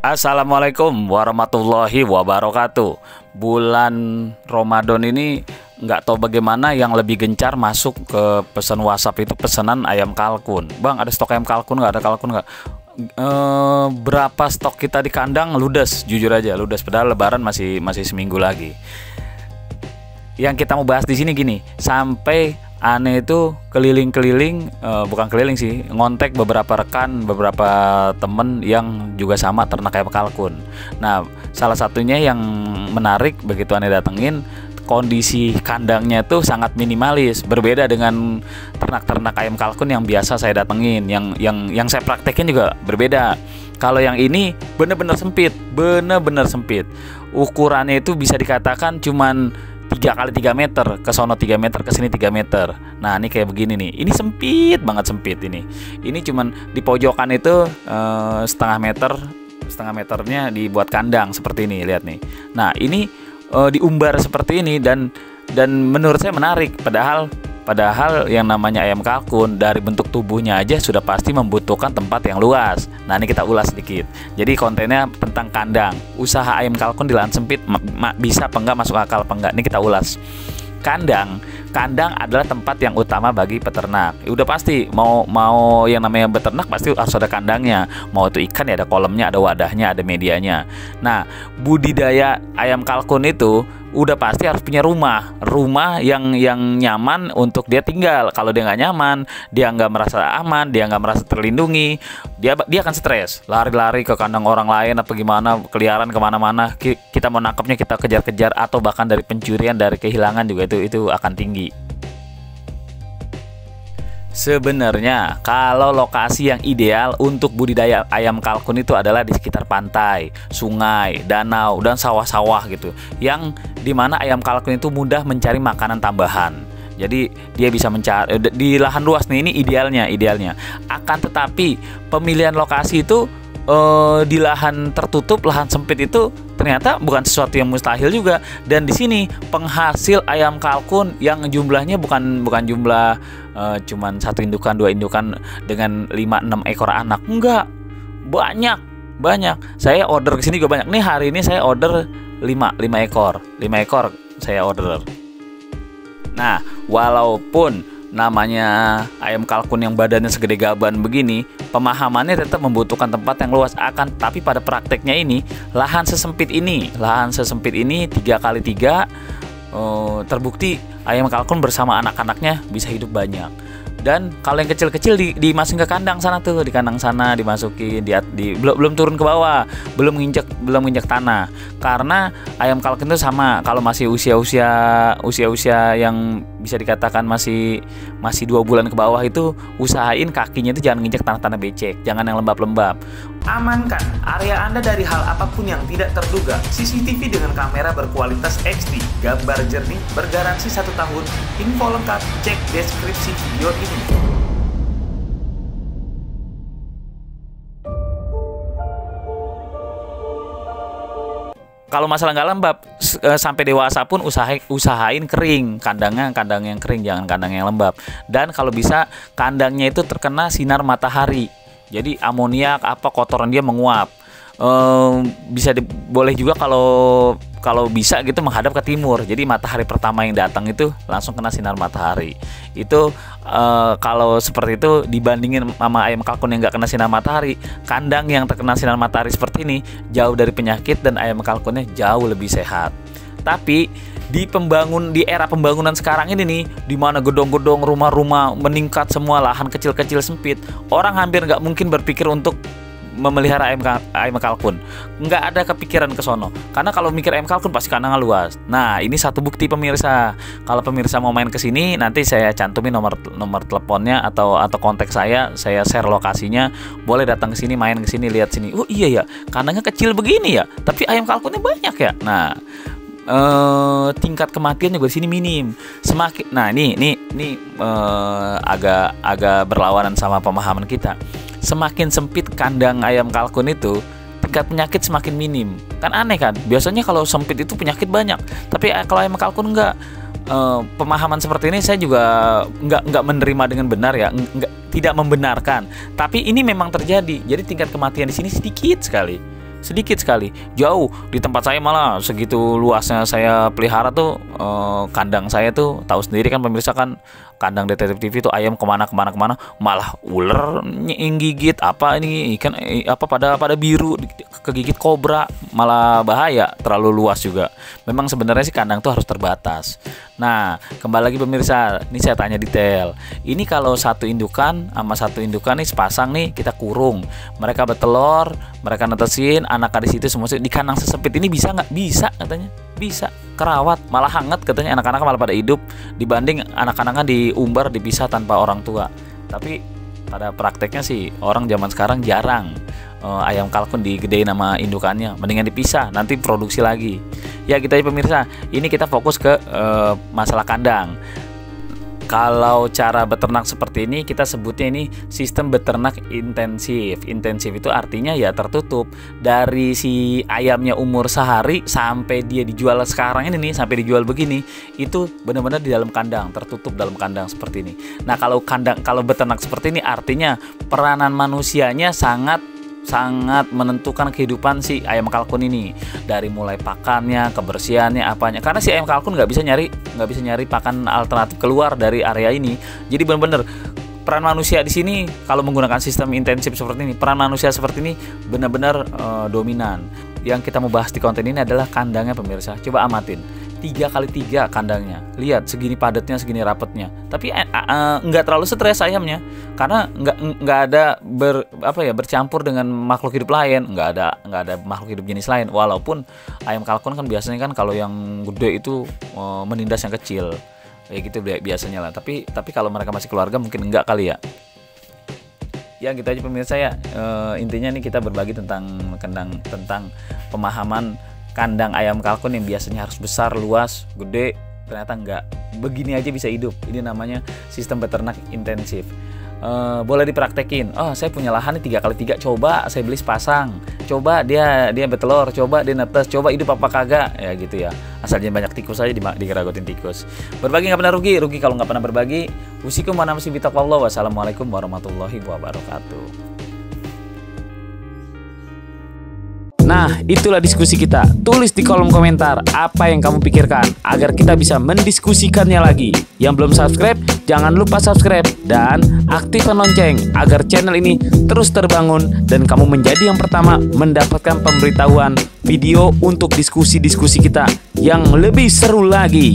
Assalamualaikum warahmatullahi wabarakatuh. Bulan Ramadan ini nggak tahu bagaimana yang lebih gencar masuk ke pesan WhatsApp itu pesanan ayam kalkun. Bang, ada stok ayam kalkun nggak? Ada kalkun nggak? Berapa stok kita di kandang? Ludes, jujur aja ludes. Padahal Lebaran masih seminggu lagi. Yang kita mau bahas di sini gini, sampai aneh itu keliling-keliling, bukan keliling sih, ngontek beberapa rekan, beberapa temen yang juga sama ternak ayam kalkun. Nah, salah satunya yang menarik begitu aneh datengin, kondisi kandangnya itu sangat minimalis, berbeda dengan ternak-ternak ayam kalkun yang biasa saya datengin, yang saya praktekin juga berbeda. Kalau yang ini bener-bener sempit, ukurannya itu bisa dikatakan cuman 3 kali 3 meter, ke sono 3 meter, ke sini 3 meter. Nah, ini kayak begini nih. Ini sempit banget, sempit ini. Ini cuman di pojokan itu setengah meternya dibuat kandang seperti ini, lihat nih. Nah, ini diumbar seperti ini dan menurut saya menarik, padahal yang namanya ayam kalkun dari bentuk tubuhnya aja sudah pasti membutuhkan tempat yang luas. Nah, ini kita ulas sedikit. Jadi kontennya tentang kandang. Usaha ayam kalkun di lahan sempit bisa apa enggak, masuk akal apa enggak? Ini kita ulas. Kandang adalah tempat yang utama bagi peternak. Udah pasti mau yang namanya beternak pasti harus ada kandangnya. Mau itu ikan ya ada kolamnya, ada wadahnya, ada medianya. Nah, budidaya ayam kalkun itu udah pasti harus punya rumah yang nyaman untuk dia tinggal. Kalau dia nggak nyaman, dia nggak merasa aman, dia nggak merasa terlindungi, dia akan stres, lari-lari ke kandang orang lain apa gimana, keliaran kemana-mana. Kita mau nangkepnya kita kejar-kejar, atau bahkan dari pencurian, dari kehilangan juga itu akan tinggi. Sebenarnya kalau lokasi yang ideal untuk budidaya ayam kalkun itu adalah di sekitar pantai, sungai, danau, dan sawah-sawah gitu, yang dimana ayam kalkun itu mudah mencari makanan tambahan. Jadi dia bisa mencari di lahan luas nih, ini idealnya. Akan tetapi pemilihan lokasi itu di lahan tertutup, lahan sempit itu ternyata bukan sesuatu yang mustahil juga. Dan di sini penghasil ayam kalkun yang jumlahnya bukan jumlah cuman 1 indukan, 2 indukan dengan 5-6 ekor anak. Enggak, banyak. Saya order ke sini juga banyak. Nih hari ini saya order 5 ekor saya order. Nah, walaupun namanya ayam kalkun yang badannya segede gaban begini, pemahamannya tetap membutuhkan tempat yang luas. Tapi pada prakteknya ini, lahan sesempit ini 3x3, terbukti ayam kalkun bersama anak-anaknya bisa hidup banyak. Dan kalau yang kecil-kecil dimasukin ke kandang sana tuh, di kandang sana dimasukin, belum turun ke bawah, belum nginjek tanah. Karena ayam kalkun itu sama, kalau masih usia yang bisa dikatakan masih 2 bulan ke bawah itu, usahain kakinya itu jangan nginjek tanah-tanah becek, jangan yang lembab-lembab. Amankan area Anda dari hal apapun yang tidak terduga. CCTV dengan kamera berkualitas HD, gambar jernih, bergaransi 1 tahun. Info lengkap cek deskripsi video ini. Kalau masalah nggak lembab, sampai dewasa pun usahain kering kandang yang kering, jangan kandang yang lembab. Dan kalau bisa kandangnya itu terkena sinar matahari, jadi amoniak kotoran dia menguap. Boleh juga kalau bisa gitu menghadap ke timur, jadi matahari pertama yang datang itu langsung kena sinar matahari. Itu kalau seperti itu dibandingin sama ayam kalkun yang nggak kena sinar matahari, kandang yang terkena sinar matahari seperti ini jauh dari penyakit dan ayam kalkunnya jauh lebih sehat. Tapi di era pembangunan sekarang ini nih, di mana gedung-gedung, rumah-rumah meningkat semua, lahan kecil-kecil sempit, orang hampir nggak mungkin berpikir untuk memelihara ayam kalkun. Nggak ada kepikiran ke sono, karena kalau mikir ayam kalkun pasti kandangnya luas. Nah, ini satu bukti pemirsa. Kalau pemirsa mau main ke sini, nanti saya cantumin nomor teleponnya atau kontak saya share lokasinya. Boleh datang ke sini, main ke sini, lihat sini. Oh iya ya, kandangnya kecil begini ya, tapi ayam kalkunnya banyak ya. Nah, tingkat kematian juga di sini minim. Ini agak berlawanan sama pemahaman kita. Semakin sempit kandang ayam kalkun itu, tingkat penyakit semakin minim. Kan aneh kan? Biasanya kalau sempit itu penyakit banyak, tapi kalau ayam kalkun enggak. Pemahaman seperti ini saya juga nggak menerima dengan benar ya, tidak membenarkan. Tapi ini memang terjadi. Jadi tingkat kematian di sini sedikit sekali. sedikit sekali. Jauh di tempat saya malah segitu luasnya saya pelihara tuh, kandang saya tuh tahu sendiri kan pemirsa kan, kandang Detektif TV tuh ayam kemana malah ular yang gigit, apa ini ikan apa pada biru kegigit kobra, malah bahaya, terlalu luas juga. Memang sebenarnya sih kandang tuh harus terbatas. Nah, kembali lagi pemirsa, ini saya tanya detail. Ini kalau satu indukan sama satu indukan nih sepasang nih kita kurung, mereka bertelur, mereka netesin anak di situ semua di kandang sesempit ini bisa nggak? Bisa katanya, bisa. Kerawat malah hangat katanya, anak-anak malah pada hidup dibanding anak-anaknya diumbar dipisah tanpa orang tua. Tapi pada prakteknya sih orang zaman sekarang jarang ayam kalkun digedein sama indukannya, mendingan dipisah nanti produksi lagi. Ya gitu aja pemirsa, ini kita fokus ke masalah kandang. Kalau cara beternak seperti ini kita sebutnya ini sistem beternak intensif. Intensif itu artinya ya tertutup. Dari si ayamnya umur sehari sampai dia dijual sekarang ini nih, sampai dijual begini, itu benar-benar di dalam kandang, tertutup dalam kandang seperti ini. Nah, kalau beternak seperti ini artinya peranan manusianya sangat menentukan kehidupan si ayam kalkun ini, dari mulai pakannya, kebersihannya, apanya. Karena si ayam kalkun nggak bisa nyari pakan alternatif keluar dari area ini. Jadi benar-benar peran manusia di sini kalau menggunakan sistem intensif seperti ini, peran manusia seperti ini benar-benar dominan. Yang kita mau bahas di konten ini adalah kandangnya pemirsa. Coba amatin. 3x3 kandangnya, lihat segini padatnya, segini rapetnya. Tapi nggak terlalu stres ayamnya, karena nggak ada bercampur dengan makhluk hidup lain, nggak ada makhluk hidup jenis lain. Walaupun ayam kalkun kan biasanya kan kalau yang gede itu menindas yang kecil, ya gitu biasanya lah. Tapi kalau mereka masih keluarga mungkin enggak kali ya. Ya gitu aja pemirsa ya. Intinya nih kita berbagi tentang pemahaman kandang ayam kalkun yang biasanya harus besar, luas, gede, ternyata enggak. Begini aja bisa hidup. Ini namanya sistem beternak intensif. Boleh dipraktekin. Oh, saya punya lahan nih 3x3, coba saya beli sepasang. Coba dia bertelur, coba dia netes, coba hidup apa kagak. Ya gitu ya. Asal jangan banyak tikus aja dikeragotin tikus. Berbagi nggak pernah rugi kalau nggak pernah berbagi. Usikum wa nafsi bitaqwallah. Wassalamualaikum warahmatullahi wabarakatuh. Nah, itulah diskusi kita. Tulis di kolom komentar apa yang kamu pikirkan agar kita bisa mendiskusikannya lagi. Yang belum subscribe, jangan lupa subscribe dan aktifkan lonceng agar channel ini terus terbangun dan kamu menjadi yang pertama mendapatkan pemberitahuan video untuk diskusi-diskusi kita yang lebih seru lagi.